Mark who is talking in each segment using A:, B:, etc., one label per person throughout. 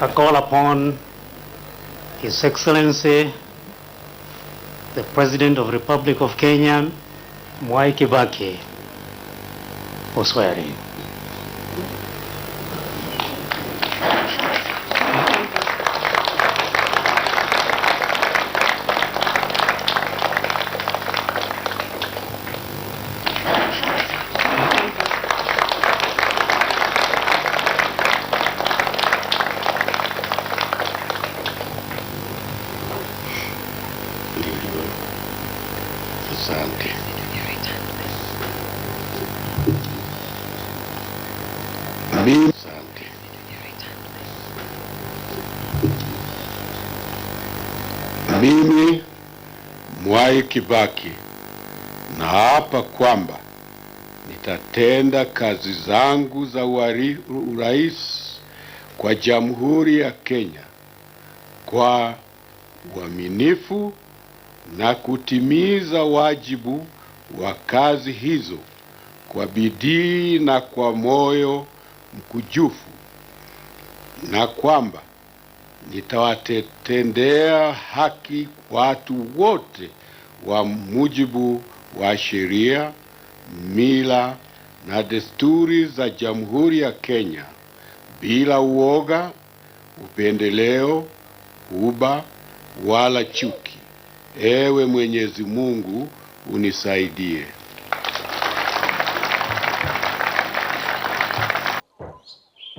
A: I call upon His Excellency, the President of the Republic of Kenya, Mwai Kibaki, for swearing.
B: Asante. Mimi Mwai Kibaki naapa kwamba nitatenda kazi zangu za urais kwa Jamhuri ya Kenya kwa uaminifu na kutimiza wajibu wa kazi hizo kwa bidii na kwa moyo mkujufu, na kwamba nitawatendea haki watu wote wa mujibu wa sheria, mila na desturi za Jamhuri ya Kenya bila uoga, upendeleo, huba wala chuki. Ewe Mwenyezi Mungu unisaidie.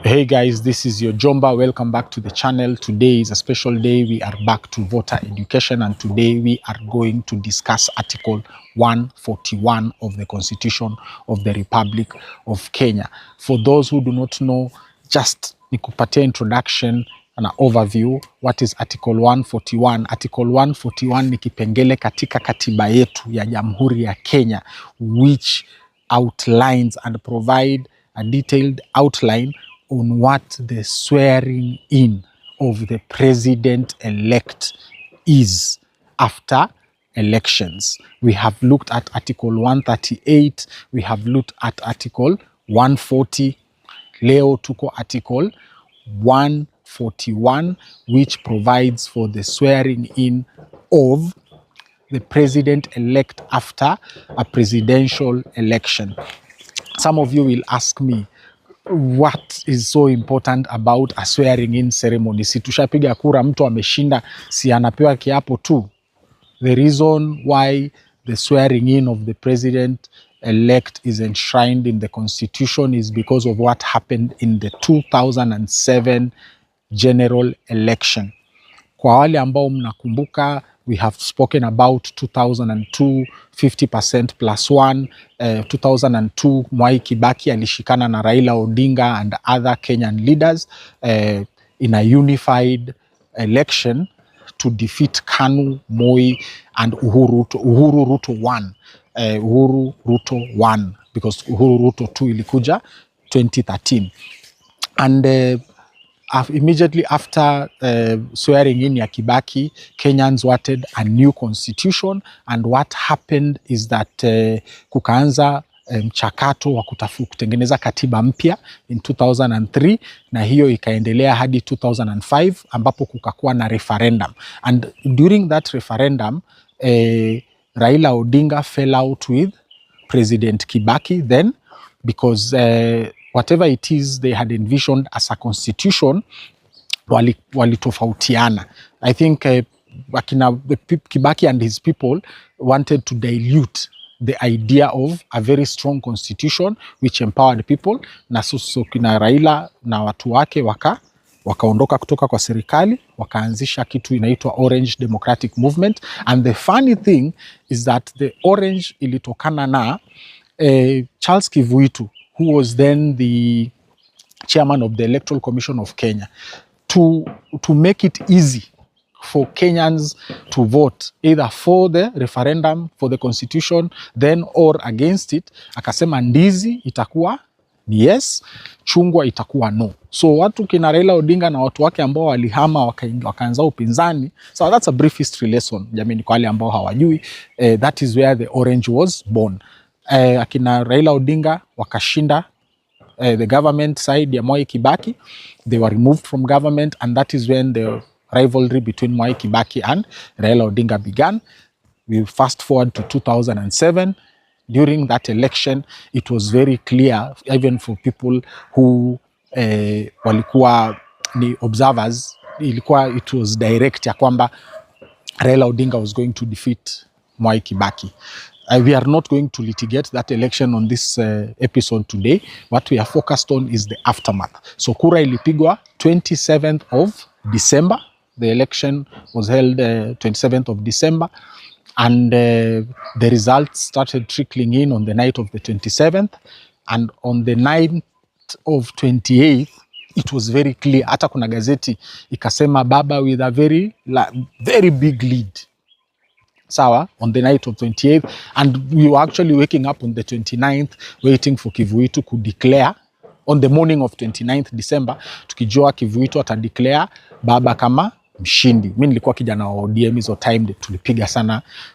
C: Hey guys, this is your Jomba. Welcome back to the channel. Today is a special day. We are back to voter education, and today we are going to discuss Article 141 of the Constitution of the Republic of Kenya. For those who do not know, just nikupatia introduction and an overview. What is Article 141? Article 141 ni kipengele katika katiba yetu ya Jamhuri ya Kenya, which outlines and provide a detailed outline on what the swearing in of the president-elect is after elections. We have looked at Article 138, we have looked at Article 140, leo tuko Article 141, which provides for the swearing in of the president-elect after a presidential election. Some of you will ask me, what is so important about a swearing in ceremony? Si tushapiga kura, mtu ameshinda, si anapewa kiapo tu? The reason why the swearing in of the president-elect is enshrined in the Constitution is because of what happened in the 2007 general election. Kwa wale ambao mnakumbuka, we have spoken about 2002, 50% plus one. 2002, Mwai Kibaki alishikana na Raila Odinga and other Kenyan leaders in a unified election to defeat KANU, Moi, and Uhuru Ruto 1. Uhuru Ruto 1, because Uhuru Ruto 2 ilikuja 2013. And immediately after swearing in ya Kibaki, Kenyans wanted a new constitution, and what happened is that kukaanza mchakato wa kutengeneza katiba mpya in 2003, na hiyo ikaendelea hadi 2005 ambapo kukakuwa na referendum. And during that referendum, Raila Odinga fell out with President Kibaki then, because whatever it is they had envisioned as a constitution, walitofautiana. I think Kibaki and his people wanted to dilute the idea of a very strong constitution which empowered people, na so kina Raila na watu wake wakaondoka kutoka kwa serikali, wakaanzisha kitu inaitwa Orange Democratic Movement. And the funny thing is that the Orange ilitokana na Charles Kivuitu, who was then the chairman of the Electoral Commission of Kenya, to make it easy for Kenyans to vote either for the referendum for the constitution then or against it. Akasema ndizi itakuwa ni yes, chungwa itakuwa no. So watu kina Raila Odinga na watu wake ambao walihama wakaanza upinzani. So that's a brief history lesson, jamani, kwa wale ambao hawajui. That is where the Orange was born. Akina Raila Odinga wakashinda the government side ya Mwai Kibaki. They were removed from government, and that is when the rivalry between Mwai Kibaki and Raila Odinga began. We fast forward to 2007. During that election, it was very clear, even for people who walikuwa ni observers, it was direct ya kwamba Raila Odinga was going to defeat Mwai Kibaki. We are not going to litigate that election on this episode today. What we are focused on is the aftermath. So kura ilipigwa 27th of December. The election was held 27th of December. And the results started trickling in on the night of the 27th. And on the night of 28th, it was very clear. Hata kuna gazeti ikasema Baba with a very big lead. Sawa, on the night of 28th. And we were actually waking up on the 29th, waiting for Kivuitu to declare. On the morning of 29th December, tukijua Kivuitu atadeclare Baba kama mshindi. Mimi nilikuwa kijana wa ODM hizo time,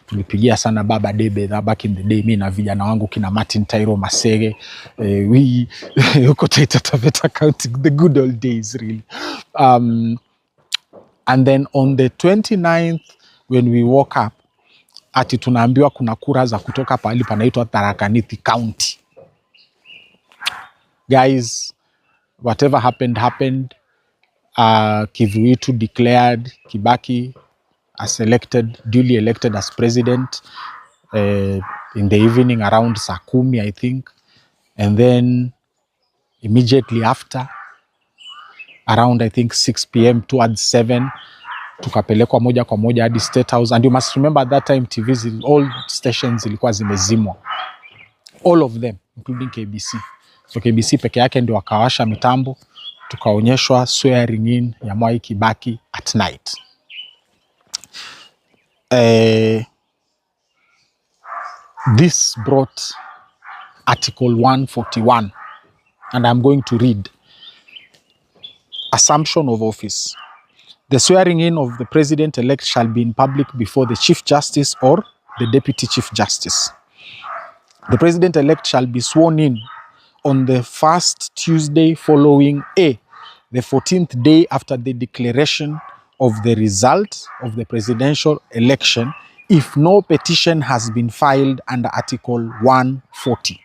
C: tulipigia sana Baba debe back in the day, mimi na vijana wangu kina Martin Tairo Masege, huko Taita Taveta County, the good old days really. And then on the 29th when we woke up, ati tunaambiwa kuna kura za kutoka pahali panaitwa Tharaka Nithi County. Guys, whatever happened. Kivuitu declared Kibaki as duly elected as president in the evening around saa 10, I think. And then immediately after, around I think 6 p.m. towards 7, tukapelekwa moja kwa moja hadi State House. And you must remember at that time all stations zilikuwa zimezimwa. All of them, including KBC. So KBC peke yake ndio wakawasha mitambo, tukaonyeshwa swearing in ya Mwai Kibaki at night. This brought Article 141, and I'm going to read. Assumption of office. The swearing in of the president-elect shall be in public before the Chief Justice or the Deputy Chief Justice. The president-elect shall be sworn in on the first Tuesday following the 14th day after the declaration of the result of the presidential election, if no petition has been filed under Article 140.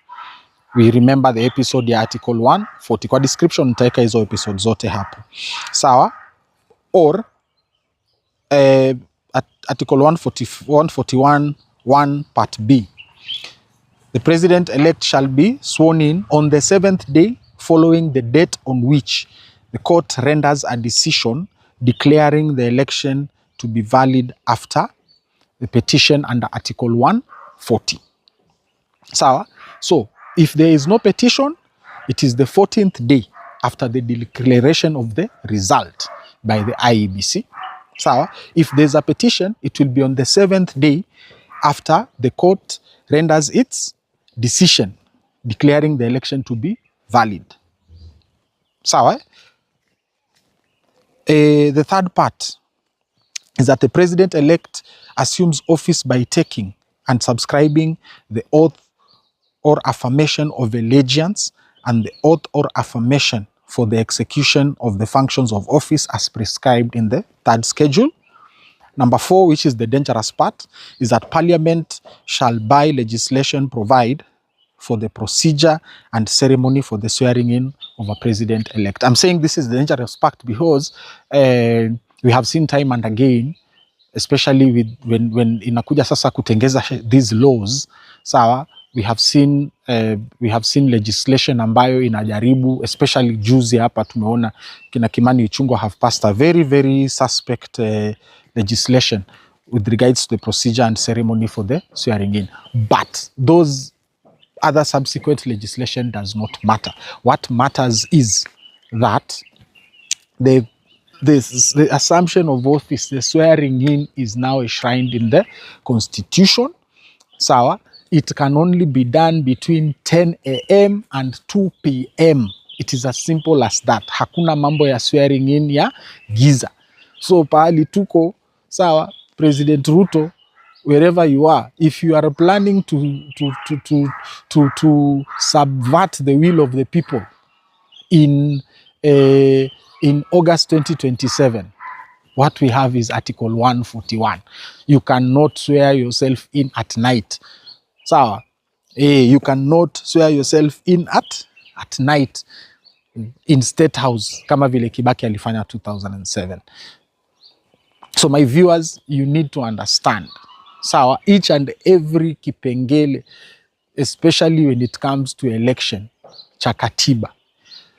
C: We remember the episode ya Article 140. Kwa description nitaweka hizo episode zote hapo. Sawa? Or Article 141 1 Part B. The president-elect shall be sworn in on the 7th day following the date on which the court renders a decision declaring the election to be valid after the petition under Article 140. So, if there is no petition, it is the 14th day after the declaration of the result by the IEBC. If there's a petition, it will be on the 7th day after the court renders its decision declaring the election to be valid. The third part is that the president-elect assumes office by taking and subscribing the oath or affirmation of allegiance and the oath or affirmation for the execution of the functions of office as prescribed in the third schedule. Number 4, which is the dangerous part, is that Parliament shall by legislation provide for the procedure and ceremony for the swearing in of a president-elect. I'm saying this is the dangerous part because we have seen time and again, especially with when inakuja sasa kutengeza these laws, we have seen legislation ambayo inajaribu, especially juzi hapa tumeona kina Kimani Ichung'wah have passed a very, very suspect legislation with regards to the procedure and ceremony for the swearing in. But those other subsequent legislation does not matter. What matters is that the assumption of office, the swearing in, is now enshrined in the Constitution. It can only be done between 10 a.m. and 2 p.m. It is as simple as that. Hakuna mambo ya swearing in ya giza. So pahali tuko, President Ruto, wherever you are, if you are planning to subvert the will of the people, in August 2027, what we have is Article 141. You cannot swear yourself in at night. Sawa? You cannot swear yourself in at night in State House kama vile Kibaki alifanya 2007. So my viewers, you need to understand. Sawa? Each and every kipengele, especially when it comes to election cha katiba,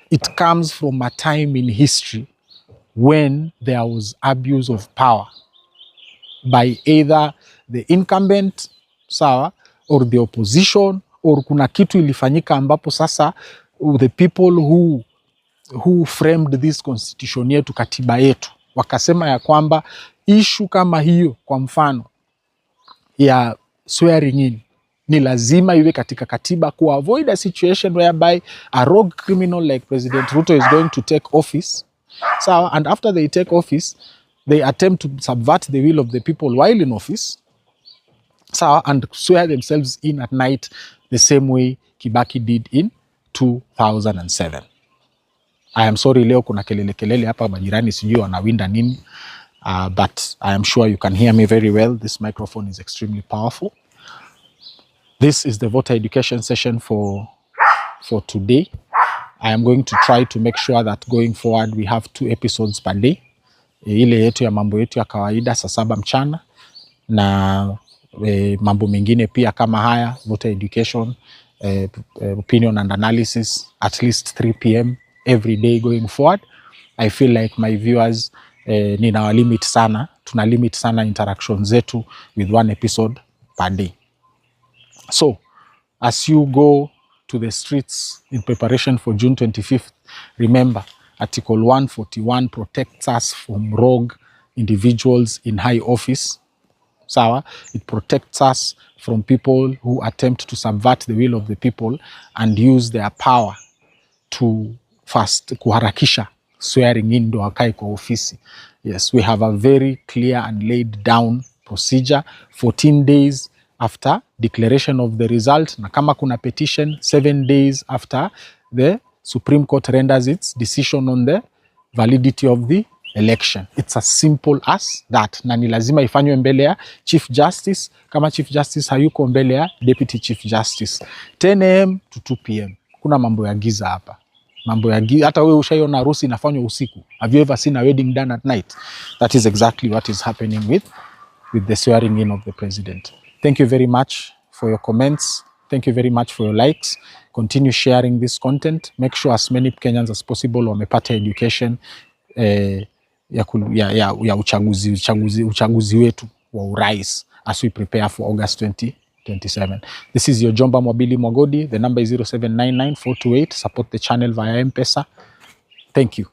C: it comes from a time in history when there was abuse of power by either the incumbent, sawa, or the opposition, or kuna kitu ilifanyika ambapo sasa the people who framed this constitution yetu, katiba yetu, wakasema ya kwamba issue kama hiyo, kwa mfano ya swearing in, ni lazima iwe katika katiba ku avoid a situation whereby a rogue criminal like President Ruto is going to take office. So, and after they take office, they attempt to subvert the will of the people while in office. So, and swear themselves in at night the same way Kibaki did in 2007. I am sorry leo kuna kelele hapa, majirani sijui wanawinda nini. But I am sure you can hear me very well. This microphone is extremely powerful. This is the voter education session for today. I am going to try to make sure that going forward we have 2 episodes per day. Ile yetu ya mambo yetu ya kawaida saa 7 mchana, na mambo mengine pia kama haya, voter education, opinion and analysis, at least 3 p.m. every day going forward. I feel like my viewers, nina limit sana, tuna limit sana interactions zetu with 1 episode per day. So, as you go to the streets in preparation for June 25th, remember, Article 141 protects us from rogue individuals in high office. Sawa? It protects us from people who attempt to subvert the will of the people and use their power to kuharakisha swearing in ndo wakae kwa ofisi. Yes, we have a very clear and laid down procedure. 14 days after declaration of the result, na kama kuna petition, 7 days after the Supreme Court renders its decision on the validity of the election. It's as simple as that. Na ni lazima ifanywe mbele ya Chief Justice. Kama Chief Justice hayuko, mbele ya Deputy Chief Justice. 10 a.m. to 2 p.m. Kuna mambo ya giza hapa. Mambo ya giza. Hata wewe ushaiona harusi inafanywa usiku. Have you ever seen a wedding done at night? That is exactly what is happening with the swearing in of the president. Thank you very much for your comments. Thank you very much for your likes. Continue sharing this content. Make sure as many Kenyans as possible wamepata education ya uchaguzi wetu wa urais as we prepare for August 2027. This is your Jomba Mwabili Mwagodi. The number is 0799 428. Support the channel via M-Pesa. Thank you.